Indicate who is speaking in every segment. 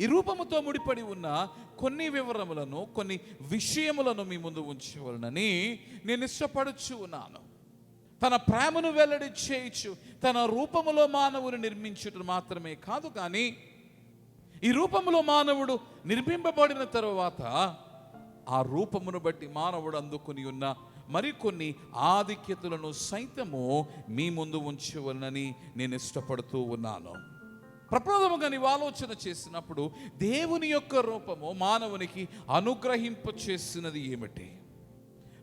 Speaker 1: ఈ రూపముతో ముడిపడి ఉన్న కొన్ని వివరములను, కొన్ని విషయములను మీ ముందు ఉంచవలనని నేను ఇష్టపడుచు ఉన్నాను. తన ప్రేమను వెల్లడి చేయొచ్చు, తన రూపములో మానవుని నిర్మించుట మాత్రమే కాదు, కానీ ఈ రూపములో మానవుడు నిర్మింపబడిన తరువాత ఆ రూపమును బట్టి మానవుడు అందుకుని ఉన్న మరికొన్ని ఆధిక్యతలను సైతము మీ ముందు ఉంచవలనని నేను ఇష్టపడుతూ ఉన్నాను. ప్రప్రథముగా నీవు ఆలోచన చేసినప్పుడు దేవుని యొక్క రూపము మానవునికి అనుగ్రహింప చేసినది ఏమిటి?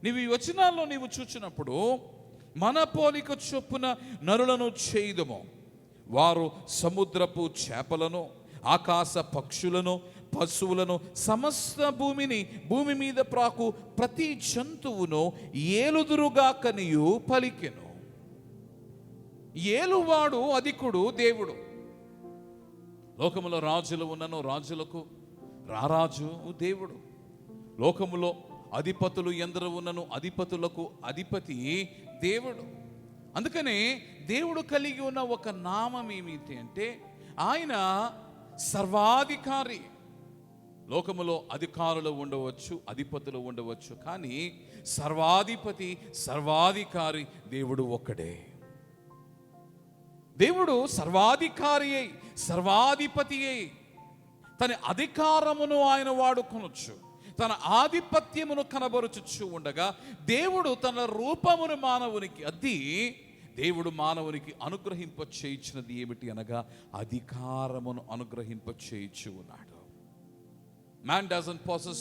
Speaker 1: నీవు ఈ వచనాల్లో నీవు చూచినప్పుడు, మన పోలిక చొప్పున నరులను చేయుదుము, వారు సముద్రపు చేపలను, ఆకాశ పక్షులను, పశువులను, సమస్త భూమి మీద ప్రాకు ప్రతి జంతువును ఏలుదురుగాకనియు పలికెను. ఏలువాడు అధికుడు దేవుడు. లోకములో రాజులు ఉన్నను రాజులకు రారాజు దేవుడు. లోకములో అధిపతులు ఎందరు ఉన్నను అధిపతులకు అధిపతి దేవుడు. అందుకనే దేవుడు కలిగి ఉన్న ఒక నామం ఏమిటి అంటే, ఆయన సర్వాధికారి. లోకములో అధికారులు ఉండవచ్చు, అధిపతులు ఉండవచ్చు, కానీ సర్వాధిపతి, సర్వాధికారి దేవుడు ఒక్కడే. దేవుడు సర్వాధికారి అయి, సర్వాధిపతి అయి తన అధికారమును ఆయన వాడుకొనొచ్చు, తన ఆధిపత్యమును కనబరుచుచు ఉండగా, దేవుడు తన రూపమును మానవునికి అద్ది దేవుడు మానవునికి అనుగ్రహింప చేయించినది ఏమిటి అనగా అధికారమును అనుగ్రహింప చేయించు ఉన్నాడు. Man doesn't possess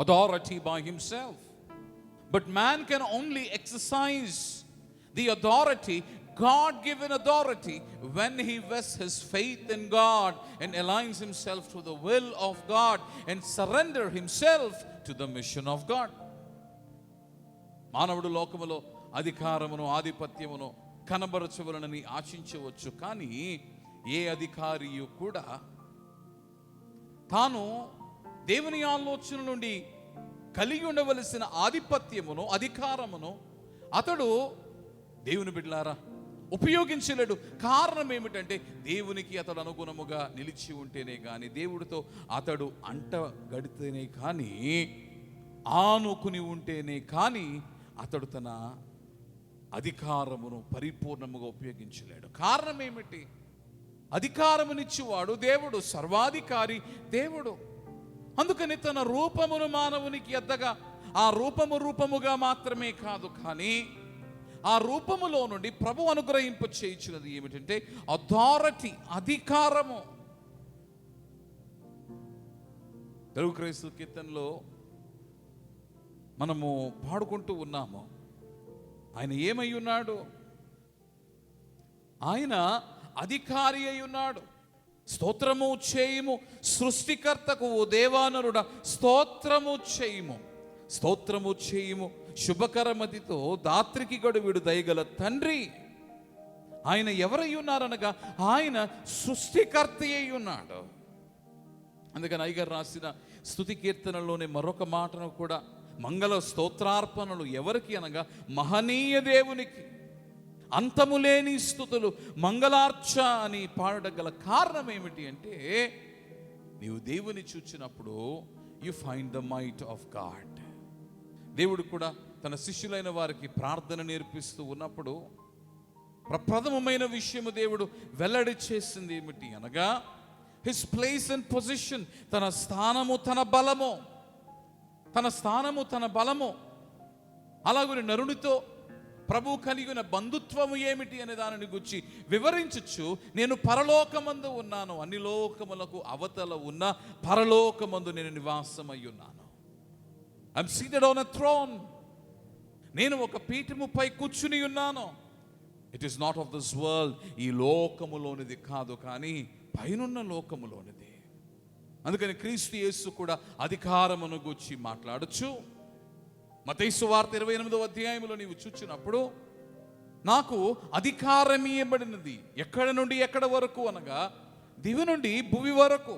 Speaker 1: authority by himself, but man can only exercise the authority, God-given authority, when he vests his faith in God and aligns himself to the will of God and surrender himself to the mission of God. మానవుడు లోకములో అధికారమును ఆధిపత్యమును కనబరచవలనని ఆశించవచ్చు, కానీ ఏ అధికారియు కూడా తాను దేవుని ఆలోచన నుండి కలిగి ఉండవలసిన ఆధిపత్యమును అధికారమును అతడు దేవుని బిడ్డలారా ఉపయోగించలేడు. కారణం ఏమిటంటే, దేవునికి అతడు అనుగుణముగా నిలిచి ఉంటేనే కానీ, దేవుడితో అతడు అంటగడితేనే కానీ, ఆనుకుని ఉంటేనే కానీ అతడు తన అధికారమును పరిపూర్ణముగా ఉపయోగించలేడు. కారణం ఏమిటి? అధికారమునిచ్చేవాడు దేవుడు, సర్వాధికారి దేవుడు. అందుకని తన రూపమును మానవునికి ఎద్దగా, ఆ రూపముగా మాత్రమే కాదు, కానీ ఆ రూపములో నుండి ప్రభు అనుగ్రహింప చేయించినది ఏమిటంటే అథారిటీ, అధికారము. తెలుగు క్రైస్తవ కీర్తనలో మనము పాడుకుంటూ ఉన్నాము, ఆయన ఏమై ఉన్నాడు? ఆయన అధికారి అయి ఉన్నాడు. స్తోత్రము చేయుము సృష్టికర్తకు ఓ దేవానరుడా, స్తోత్రము చేయుము, స్తోత్రము చేయుము శుభకరమతితో దాత్రికి గడువిడు దయగల తండ్రి. ఆయన ఎవరై ఉన్నారనగా ఆయన సృష్టికర్త అయి ఉన్నాడు. అందుకని అయ్యగారు రాసిన స్తుతి కీర్తనలోని మరొక మాటను కూడా, మంగళ స్తోత్రార్పణలు ఎవరికి అనగా మహనీయ దేవునికి, అంతములేని స్తుతులు మంగళార్చ అని పాడగల కారణం ఏమిటి అంటే, నీవు దేవుని చూచినప్పుడు you find the might of God. దేవుడు కూడా తన శిష్యులైన వారికి ప్రార్థన నేర్పిస్తూ ఉన్నప్పుడు ప్రప్రథమమైన విషయము దేవుడు వెల్లడి చేసింది ఏమిటి అనగా హిస్ ప్లేస్ అండ్ పొజిషన్, తన స్థానము తన బలము, తన స్థానము తన బలము. అలాగే నరునితో ప్రభు కలిగిన బంధుత్వము ఏమిటి అనే దానిని గురించి వివరించచ్చు. నేను పరలోకమందు ఉన్నాను, అన్ని లోకములకు అవతల ఉన్న పరలోకమందు నేను నివాసమై ఉన్నాను. I'm seated on a throne. నేను ఒక పీఠముపై కూర్చుని ఉన్నాను. It is not of this world. ఈ లోకములోనిది కాదు, కానీ పైనున్న లోకములోనిది. అందుకని క్రీస్తు యేసు కూడా అధికారమును గూర్చి మాట్లాడచ్చు. మత్తయి సువార్త 28వ అధ్యాయములో నీవు చూచినప్పుడు, నాకు అధికారం ఇవ్వబడినది ఎక్కడ నుండి ఎక్కడ వరకు అనగా దివి నుండి భువి వరకు.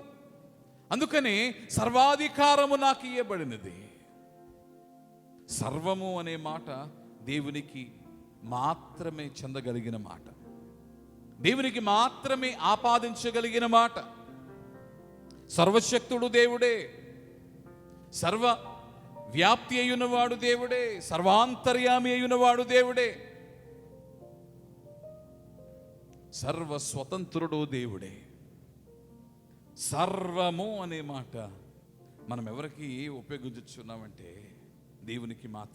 Speaker 1: అందుకని సర్వాధికారము నాకు ఇవ్వబడినది. సర్వము అనే మాట దేవునికి మాత్రమే చెందగలిగిన మాట, దేవునికి మాత్రమే ఆపాదించగలిగిన మాట. సర్వశక్తుడు దేవుడే, సర్వ వ్యాప్తి అయ్యున్నవాడు దేవుడే, సర్వాంతర్యామి అయ్యున్నవాడు దేవుడే, సర్వ స్వతంత్రుడు దేవుడే. సర్వము అనే మాట మనం ఎవరికి ఉపయోగించున్నామంటే దేవునికి మాత్రం.